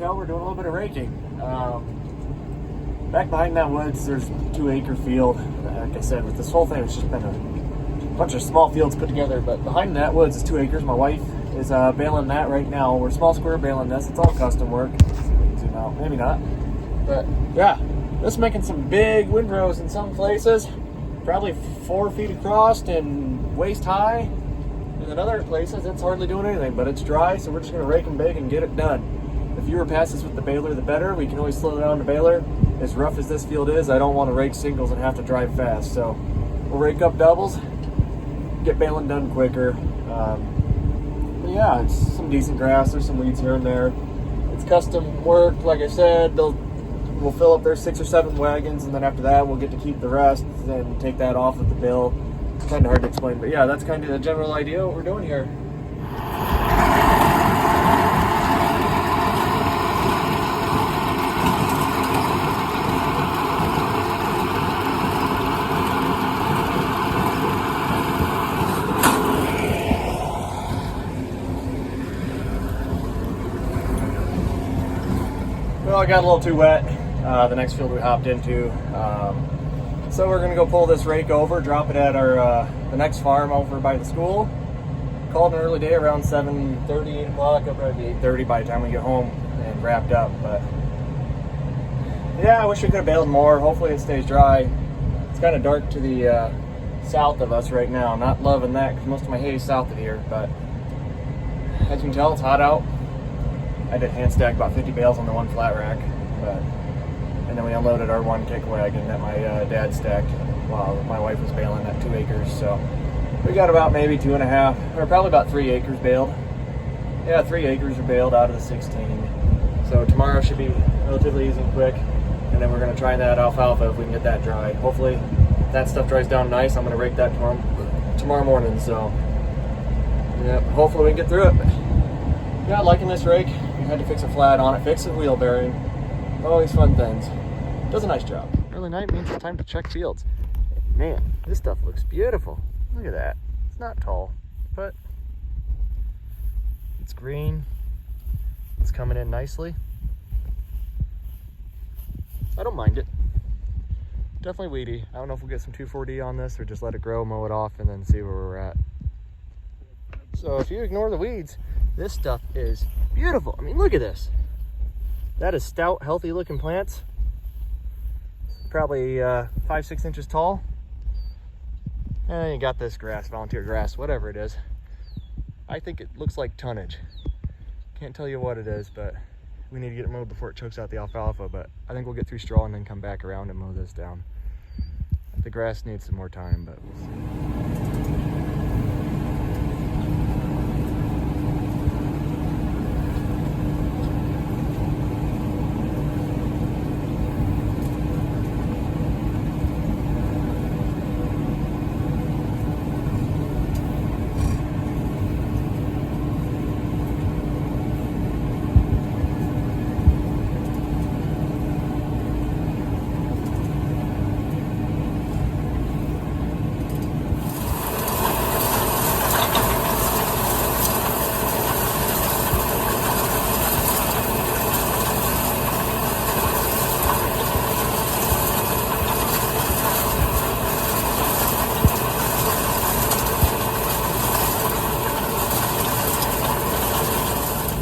tell, we're doing a little bit of raking. Back behind that woods, there's 2-acre field. Like I said, with this whole thing, it's just been a bunch of small fields put together. But behind that woods is 2 acres. My wife is baling that right now. We're small square baling this. It's all custom work. Zoom out, maybe not. But yeah, this is making some big windrows in some places. Probably 4 feet across and waist high. And in other places, it's hardly doing anything, but it's dry, so we're just going to rake and bake and get it done. The fewer passes with the baler, the better. We can always slow down the baler. As rough as this field is, I don't want to rake singles and have to drive fast, so we'll rake up doubles, get baling done quicker. But yeah, it's some decent grass. There's some weeds here and there. It's custom work, like I said. We'll fill up their 6 or 7 wagons, and then after that, we'll get to keep the rest and take that off of the bill. It's kind of hard to explain, but yeah, that's kind of the general idea of what we're doing here. Well, I got a little too wet. The next field we hopped into. So we're gonna go pull this rake over, drop it at our the next farm over by the school. Called an early day around 7:30, 8 o'clock. It'll probably be 8:30 by the time we get home and wrapped up. But yeah, I wish we could have baled more. Hopefully it stays dry. It's kind of dark to the south of us right now. Not loving that because most of my hay is south of here. But as you can tell, it's hot out. I did hand stack about 50 bales on the one flat rack, and then we unloaded our 1 kick wagon that my dad stacked while my wife was baling that 2 acres. So we got about maybe 2.5, or probably about 3 acres baled. Yeah, 3 acres are baled out of the 16. So tomorrow should be relatively easy and quick, and then we're gonna try that alfalfa if we can get that dry. Hopefully that stuff dries down nice. I'm gonna rake that tomorrow morning. So yeah, hopefully we can get through it. Yeah, liking this rake. We had to fix a flat on it, fix a wheel bearing. All these fun things. Does a nice job. Early night means it's time to check fields. Man, this stuff looks beautiful. Look at that. It's not tall, but it's green. It's coming in nicely. I don't mind it. Definitely weedy. I don't know if we'll get some 2,4-D on this or just let it grow, mow it off, and then see where we're at. So if you ignore the weeds, this stuff is beautiful. I mean, look at this. That is stout, healthy looking plants. Probably 5-6 inches tall. And then you got this grass, volunteer grass, whatever it is. I think it looks like tonnage. Can't tell you what it is, but we need to get it mowed before it chokes out the alfalfa. But I think we'll get through straw and then come back around and mow this down. The grass needs some more time, but we'll see.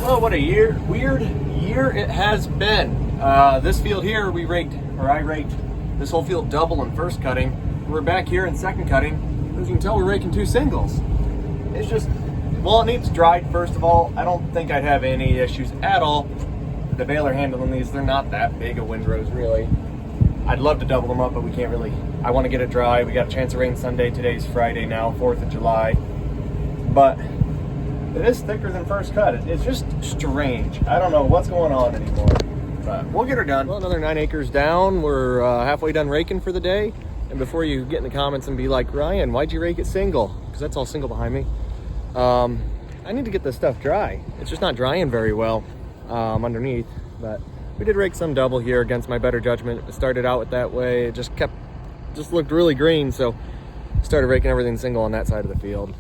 Well, what a weird year it has been. This field here, I raked this whole field double in first cutting. We're back here in second cutting. As you can tell, we're raking 2 singles. It's just, well, it needs dried, first of all. I don't think I'd have any issues at all. The baler handling these, they're not that big of windrows, really. I'd love to double them up, but we can't really. I want to get it dry. We got a chance of rain Sunday. Today's Friday now, 4th of July. But it is thicker than first cut. It's just strange. I don't know what's going on anymore, but we'll get her done. Well, another 9 acres down. We're halfway done raking for the day. And before you get in the comments and be like, Ryan, why'd you rake it single? Because that's all single behind me. I need to get this stuff dry. It's just not drying very well underneath. But we did rake some double here against my better judgment. It started out with that way. It just looked really green. So started raking everything single on that side of the field.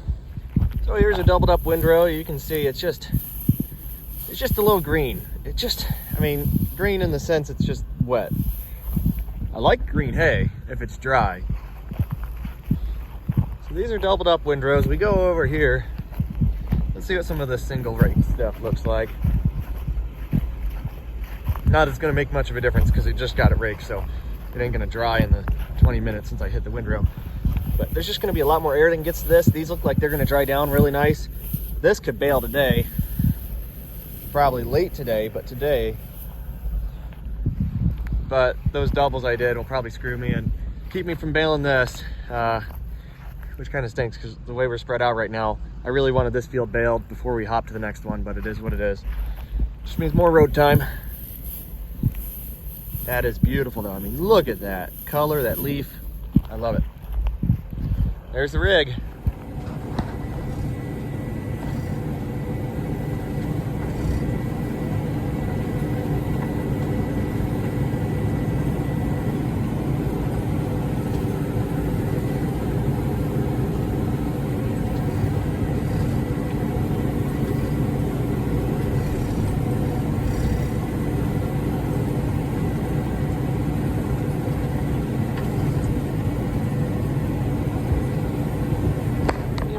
So here's a doubled up windrow. You can see it's just a little green. it just, I mean, green in the sense it's just wet. I like green hay if it's dry. So these are doubled up windrows. We go over here. Let's see what some of this single rake stuff looks like. Not it's gonna make much of a difference because we just got it raked, so it ain't gonna dry in the 20 minutes since I hit the windrow. But there's just gonna be a lot more air that gets to this. These look like they're gonna dry down really nice. This could bale today, probably late today, but today. But those doubles I did will probably screw me and keep me from baling this, which kind of stinks because the way we're spread out right now, I really wanted this field baled before we hop to the next one, but it is what it is. Just means more road time. That is beautiful though. I mean, look at that color, that leaf. I love it. There's the rig.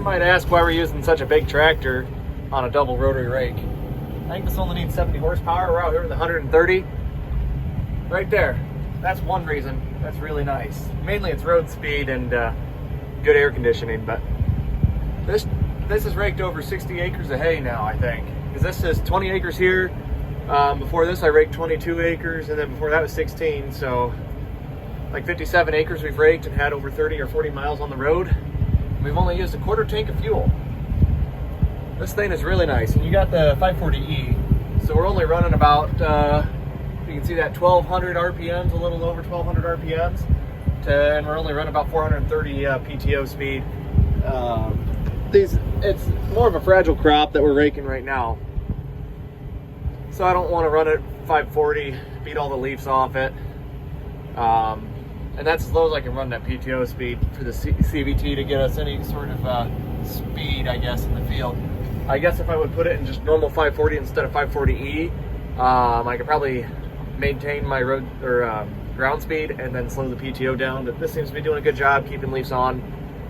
Might ask why we're using such a big tractor on a double rotary rake. I think this only needs 70 horsepower. We're out here with 130. Right there. That's one reason. That's really nice. Mainly it's road speed and good air conditioning, but this is raked over 60 acres of hay now, I think. Because this is 20 acres here. Before this I raked 22 acres, and then before that was 16, so like 57 acres we've raked and had over 30 or 40 miles on the road. We've only used a quarter tank of fuel. This thing is really nice, and you got the 540E, so we're only running about, you can see that 1200 RPMs, a little over 1200 RPMs, and we're only running about 430 PTO speed. It's more of a fragile crop that we're raking right now, so I don't want to run it 540, beat all the leaves off it. And that's as low as I can run that PTO speed for the CVT to get us any sort of speed, I guess, in the field. I guess if I would put it in just normal 540 instead of 540E, I could probably maintain my road or ground speed and then slow the PTO down. But this seems to be doing a good job keeping leaves on,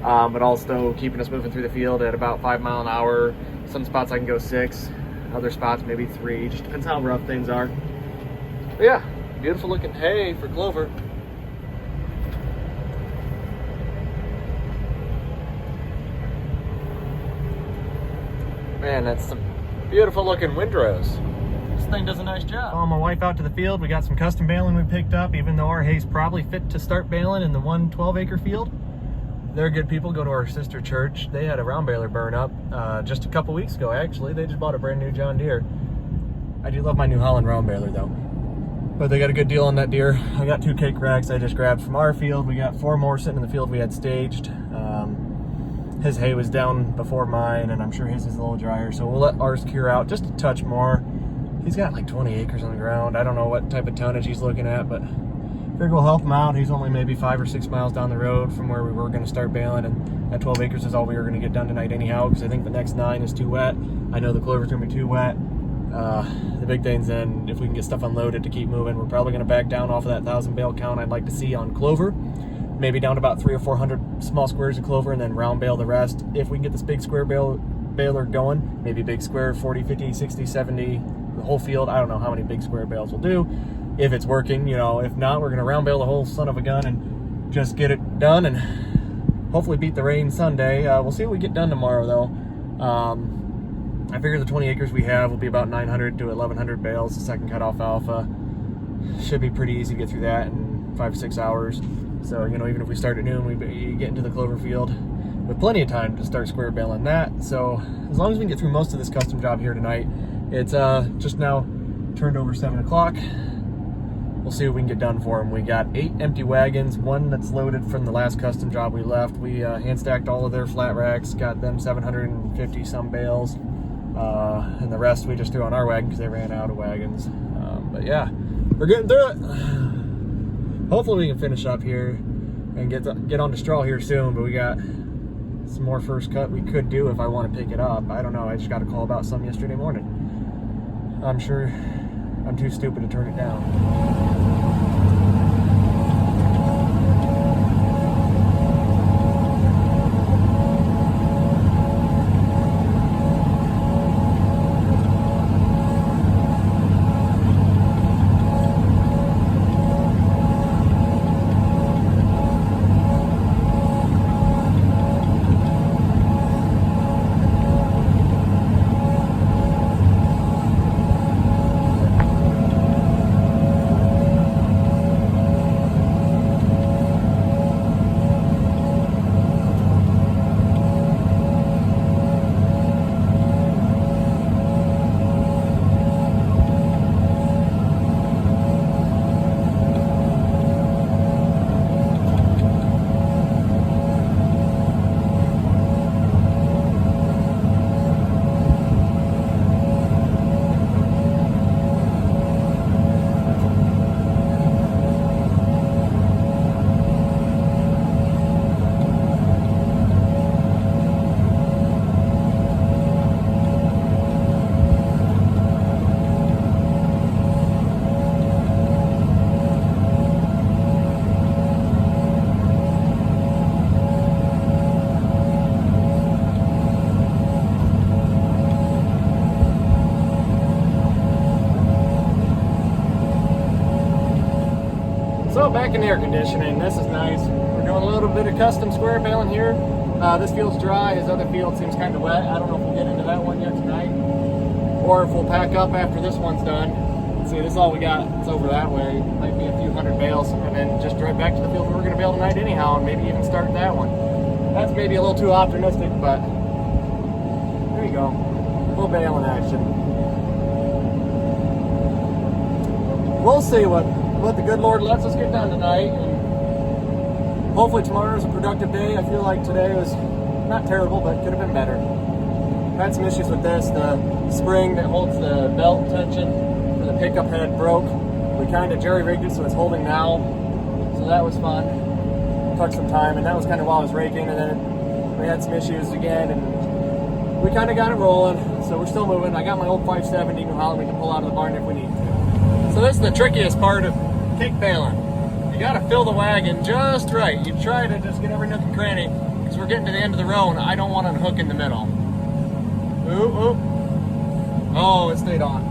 but also keeping us moving through the field at about 5 miles an hour. Some spots I can go 6, other spots maybe 3. Just depends how rough things are. But yeah, beautiful looking hay for clover. Man, that's some beautiful looking windrows. This thing does a nice job. Following my wife out to the field, we got some custom baling we picked up, even though our hay's probably fit to start baling in the 112 acre field. They're good people, go to our sister church. They had a round baler burn up just a couple weeks ago, actually. They just bought a brand new John Deere. I do love my New Holland round baler though. But they got a good deal on that Deere. I got 2 cake racks I just grabbed from our field. We got 4 more sitting in the field we had staged. His hay was down before mine, and I'm sure his is a little drier, so we'll let ours cure out just a touch more. He's got like 20 acres on the ground. I don't know what type of tonnage he's looking at, but figure we'll help him out. He's only maybe 5 or 6 miles down the road from where we were going to start baling, and that 12 acres is all we were going to get done tonight anyhow, because I think the next 9 is too wet. I know the clover's going to be too wet. The big thing's then, if we can get stuff unloaded to keep moving, we're probably going to back down off of that 1,000 bale count I'd like to see on clover. Maybe down to about 300 or 400 small squares of clover, and then round bale the rest. If we can get this big square baler going, maybe big square 40, 50, 60, 70, the whole field. I don't know how many big square bales we'll do. If it's working, you know, if not, we're gonna round bale the whole son of a gun and just get it done and hopefully beat the rain Sunday. We'll see what we get done tomorrow though. I figure the 20 acres we have will be about 900 to 1,100 bales, the second cut off alpha. Should be pretty easy to get through that in 5 or 6 hours. So, you know, even if we start at noon, we get into the clover field with plenty of time to start square baling that. So as long as we can get through most of this custom job here tonight, it's just now turned over 7 o'clock. We'll see what we can get done for them. We got 8 empty wagons, 1 that's loaded from the last custom job we left. We hand stacked all of their flat racks, got them 750 some bales, and the rest we just threw on our wagon because they ran out of wagons. But yeah, we're getting through it. Hopefully we can finish up here and get on to straw here soon, but we got some more first cut we could do if I want to pick it up. I don't know, I just got a call about some yesterday morning. I'm sure I'm too stupid to turn it down. So back in the air conditioning, this is nice. We're doing a little bit of custom square baling here. This field's dry, his other field seems kind of wet. I don't know if we'll get into that one yet tonight, or if we'll pack up after this one's done. See, this is all we got. It's over that way. Might be a few hundred bales, and then just drive back to the field where we're going to bail tonight anyhow, and maybe even start that one. That's maybe a little too optimistic, but there you go. A little bailing action. We'll see what the good Lord lets us get done tonight, and hopefully tomorrow's a productive day. I feel like today was not terrible, but could have been better. Had some issues with this. The spring that holds the belt tension for the pickup head broke. We kind of jerry-rigged it so it's holding now, so that was fun. Took some time, and that was kind of while I was raking, and then we had some issues again, and we kind of got it rolling, so we're still moving. I got my old 570 New Holland we can pull out of the barn if we need to. So this is the trickiest part of kick baling. You got to fill the wagon just right. You try to just get every nook and cranny, because we're getting to the end of the row, and I don't want to unhook in the middle. Ooh, ooh. Oh, it stayed on.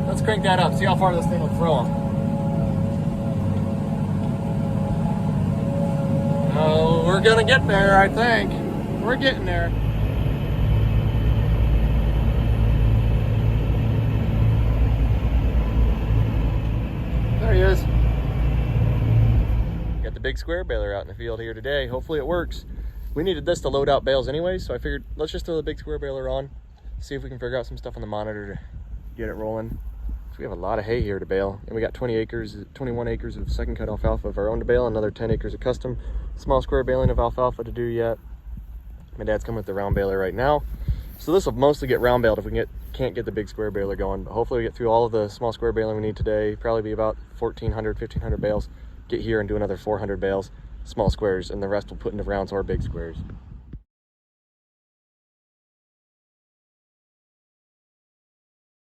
Let's crank that up, see how far this thing will throw them. Oh, we're gonna get there, I think. We're getting there. There he is. Got the big square baler out in the field here today. Hopefully it works. We needed this to load out bales anyway, so I figured let's just throw the big square baler on, see if we can figure out some stuff on the monitor to get it rolling. So we have a lot of hay here to bale, and we got 21 acres of second cut alfalfa of our own to bale, another 10 acres of custom small square baling of alfalfa to do yet. My dad's coming with the round baler right now. So this will mostly get round baled if we can't get the big square baler going, but hopefully we get through all of the small square baling we need today. Probably be about 1,1500 bales. Get here and do another 400 bales, small squares, and the rest we'll put into rounds or big squares.